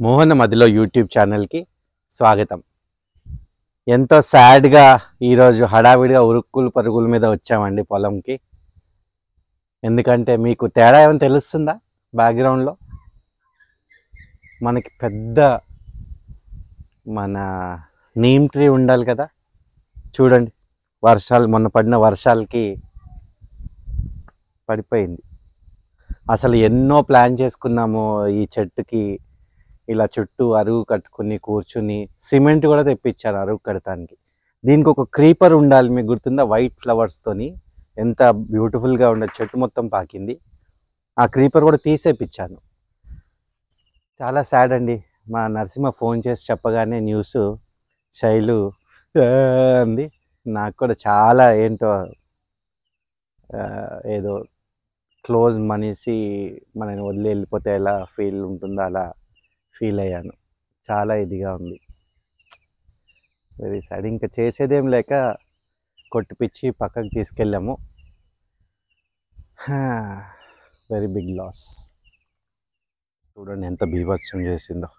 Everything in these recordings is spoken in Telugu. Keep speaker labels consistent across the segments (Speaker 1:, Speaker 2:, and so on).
Speaker 1: మోహన మదిలో యూట్యూబ్ ఛానల్కి స్వాగతం. ఎంతో సాడ్గా ఈరోజు హడావిడిగా ఉరుక్కులు పరుగుల మీద వచ్చామండి పొలంకి. ఎందుకంటే మీకు తేడా ఏమైనా తెలుస్తుందా? బ్యాక్గ్రౌండ్లో మనకి పెద్ద మన నీమ్ ట్రీ ఉండాలి కదా, చూడండి. మొన్న పడిన వర్షాలకి పడిపోయింది. అసలు ఎన్నో ప్లాన్ చేసుకున్నాము ఈ చెట్టుకి. ఇలా చుట్టూ అరుగు కట్టుకుని కూర్చుని సిమెంట్ కూడా తెప్పించాను అరుగు కడటానికి. దీనికి ఒక క్రీపర్ ఉండాలి, మీకు గుర్తుందా? వైట్ ఫ్లవర్స్తోని ఎంత బ్యూటిఫుల్గా ఉండదు. చెట్టు మొత్తం పాకింది. ఆ క్రీపర్ కూడా తీసేపించాను. చాలా సాడ్ అండి. మా నరసింహ ఫోన్ చేసి చెప్పగానే న్యూస్ శైలు అంది. నాకు కూడా చాలా ఏంటో ఏదో క్లోజ్ మనిషి మనని వదిలి వెళ్ళిపోతే ఎలా ఫీల్ ఉంటుందో అలా ఫీల్ అయ్యాను. చాలా ఇదిగా ఉంది, వెరీ సాడ్. ఇంకా చేసేదేం లేక కొట్టిపిచ్చి పక్కకు తీసుకెళ్ళాము. Very big loss. చూడండి ఎంత బీభత్సం చేసిందో.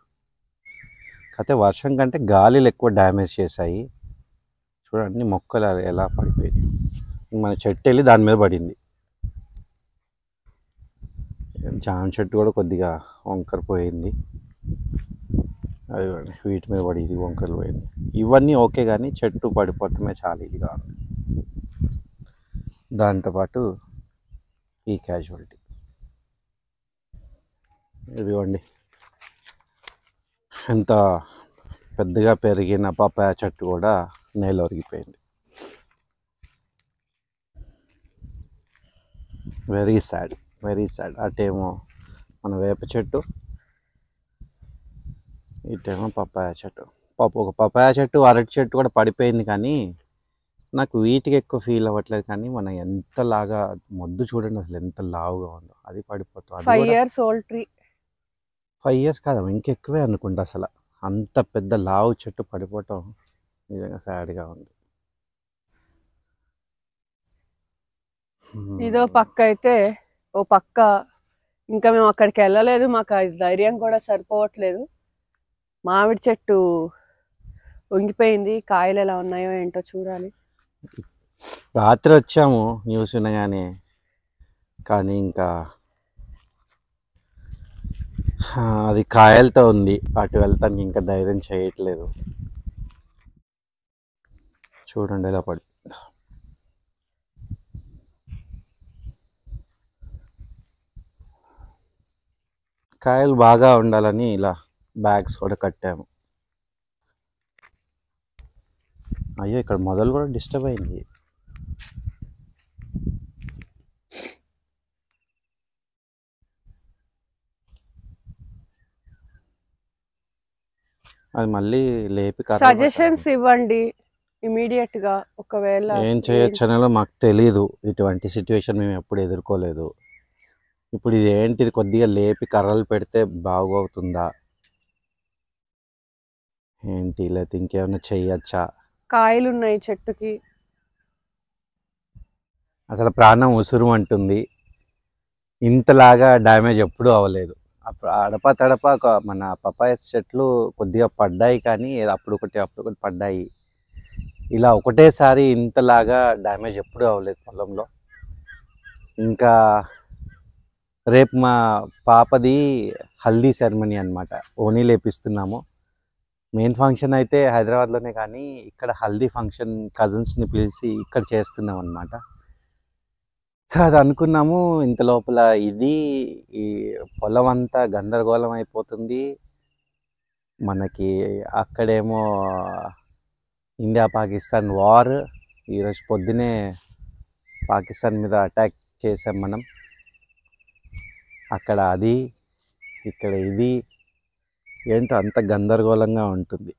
Speaker 1: కాకపోతే వర్షం కంటే గాలిలు ఎక్కువ డ్యామేజ్ చేశాయి. చూడండి మొక్కలు ఎలా పడిపోయింది. మన చెట్టు వెళ్ళి దాని మీద పడింది. జామ చెట్టు కూడా కొద్దిగా వంకర పోయింది. అది వీటి మీద పడి ఇది వంకరలు పోయింది. ఇవన్నీ ఓకే, కానీ చెట్టు పడిపోవటమే చాలా ఇదిగా ఉంది. దాంతోపాటు ఈ క్యాజువాలిటీ. ఇదిగోండి ఎంత పెద్దగా పెరిగిన పపాయ చెట్టు కూడా నేల ఒరిగిపోయింది. Very sad, very sad. అటేమో మన వేప చెట్టు, ఇటేమో పపాయ చెట్టు. ఒక పపాయ చెట్టు అరటి చెట్టు కూడా పడిపోయింది. కానీ నాకు వీటికి ఎక్కువ ఫీల్ అవ్వట్లేదు. కానీ మన ఎంతలాగా మొద్దు చూడండి అసలు ఎంత లావుగా ఉందో. అది పడిపోతుంది.
Speaker 2: 5 years old ట్రీ.
Speaker 1: 5 years కాదు, ఇంకెక్కువే అనుకుంటా. అసలు అంత పెద్ద లావు చెట్టు పడిపోవటం నిజంగా సాడ్గా ఉంది.
Speaker 2: ఇదో పక్క అయితే ఓ పక్క ఇంకా మేము అక్కడికి వెళ్ళలేదు. మాకు అది ధైర్యం కూడా సరిపోవట్లేదు. మామిడి చెట్టు వంగిపోయింది. కాయలు ఎలా ఉన్నాయో ఏంటో చూడాలి.
Speaker 1: రాత్రి వచ్చాము న్యూస్ వినగానే, కానీ ఇంకా అది కాయలతో ఉంది. అటు వెళ్తానికి ఇంకా ధైర్యం చేయట్లేదు. చూడండి ఎలా పడి. కాయలు బాగా ఉండాలని ఇలా బ్యాగ్స్ కూడా కట్టాము. అయ్యో, ఇక్కడ మొదలు కూడా డిస్టర్బ్ అయింది. అది మళ్ళీ లేపి
Speaker 2: సజెషన్స్ ఇవ్వండి ఇమీడియట్ గా. ఒకవేళ
Speaker 1: ఏం చేయొచ్చు అనేలో మాకు తెలీదు. ఇటువంటి సిచ్యువేషన్ మేము ఎప్పుడు ఎదుర్కోలేదు. ఇప్పుడు ఇది ఏంటిది, కొద్దిగా లేపి కర్రలు పెడితే బాగవుతుందా ఏంటి, లేకపోతే ఇంకేమైనా చెయ్యొచ్చా?
Speaker 2: కాయలు ఉన్నాయి చెట్టుకి.
Speaker 1: అసలు ప్రాణం ఉసురు అంటుంది. ఇంతలాగా డ్యామేజ్ ఎప్పుడూ అవ్వలేదు. అప్పుడు అడప తడప మన పపాయ చెట్లు కొద్దిగా పడ్డాయి, కానీ అప్పుడు ఒకటి పడ్డాయి. ఇలా ఒకటేసారి ఇంతలాగా డ్యామేజ్ ఎప్పుడూ అవ్వలేదు పొలంలో. ఇంకా రేపు మా పాపది హల్దీ సెరమనీ అనమాట. ఓనీ లేపిస్తున్నాము. మెయిన్ ఫంక్షన్ అయితే హైదరాబాద్లోనే, కానీ ఇక్కడ హల్దీ ఫంక్షన్ కజిన్స్ని పిలిచి ఇక్కడ చేస్తున్నాం అనమాట. సో అది అనుకున్నాము. ఇంత లోపల ఈ పొలం అంతా గందరగోళం అయిపోతుంది. మనకి అక్కడేమో ఇండియా పాకిస్తాన్ వార్. ఈరోజు పొద్దునే పాకిస్తాన్ మీద అటాక్ చేసాం మనం. అక్కడ అది, ఇక్కడ ఇది, ఏంటో అంత గందరగోళంగా ఉంటుంది.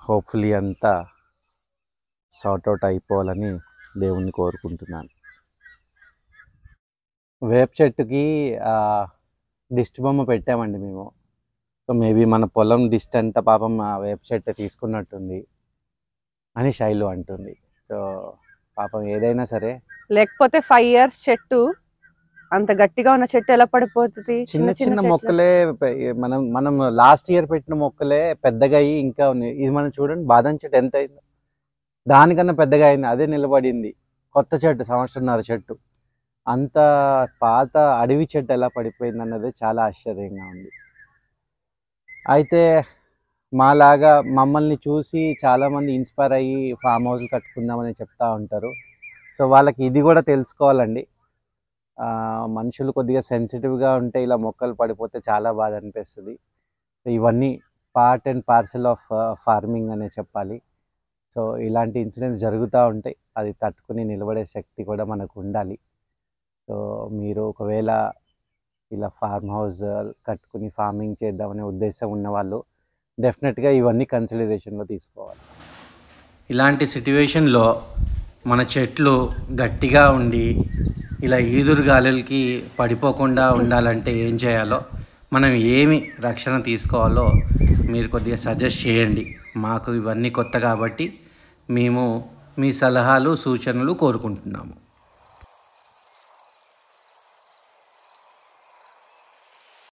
Speaker 1: హోప్ఫుల్లీ అంతా సార్ట్అవుట్ అయిపోవాలని దేవుణ్ణి కోరుకుంటున్నాను. వేప చెట్టుకి దిష్టి బొమ్మ పెట్టామండి మేము. సో మేబీ మన పొలం దిష్టి అంతా పాపం ఆ వేప చెట్టు తీసుకున్నట్టుంది అని శైలు అంటుంది. సో పాపం ఏదైనా సరే,
Speaker 2: లేకపోతే 5 years చెట్టు అంత గట్టిగా ఉన్న చెట్టు ఎలా పడిపోతుంది?
Speaker 1: చిన్న చిన్న
Speaker 2: చెట్లు.
Speaker 1: మొక్కలే మనం లాస్ట్ ఇయర్ పెట్టిన మొక్కలే పెద్దగా అయ్యి ఇంకా ఉన్నాయి. ఇది మనం చూడండి, బాదం చెట్టు ఎంత అయిందో, దానికన్నా పెద్దగా అయింది, అదే నిలబడింది. కొత్త చెట్టు, సంవత్సరంన్నర చెట్టు, అంత పాత అడవి చెట్టు ఎలా పడిపోయింది అన్నది చాలా ఆశ్చర్యంగా ఉంది. అయితే మాలాగా మమ్మల్ని చూసి చాలామంది ఇన్స్పైర్ అయ్యి ఫామ్ హౌస్లు కట్టుకుందామని చెప్తా ఉంటారు. సో వాళ్ళకి ఇది కూడా తెలుసుకోవాలండి. మనుషులు కొద్దిగా సెన్సిటివ్గా ఉంటే ఇలా మొక్కలు పడిపోతే చాలా బాధ అనిపిస్తుంది. సో ఇవన్నీ part and parcel of farming అనే చెప్పాలి. సో ఇలాంటి ఇన్సిడెంట్స్ జరుగుతూ ఉంటాయి, అది తట్టుకుని నిలబడే శక్తి కూడా మనకు ఉండాలి. సో మీరు ఒకవేళ ఇలా ఫార్మ్ హౌస్ కట్టుకుని ఫార్మింగ్ చేద్దామనే ఉద్దేశం ఉన్నవాళ్ళు డెఫినెట్గా ఇవన్నీ కన్సిడరేషన్లో తీసుకోవాలి. ఇలాంటి సిట్యువేషన్లో మన చెట్లు గట్టిగా ఉండి ఇలా ఈదురు గాలులకి పడిపోకుండా ఉండాలంటే ఏం చేయాలో, మనం ఏమి రక్షణ తీసుకోవాలో మీరు కొద్దిగా సజెస్ట్ చేయండి. మాకు ఇవన్నీ కొత్త కాబట్టి మేము మీ సలహాలు సూచనలు కోరుకుంటున్నాము.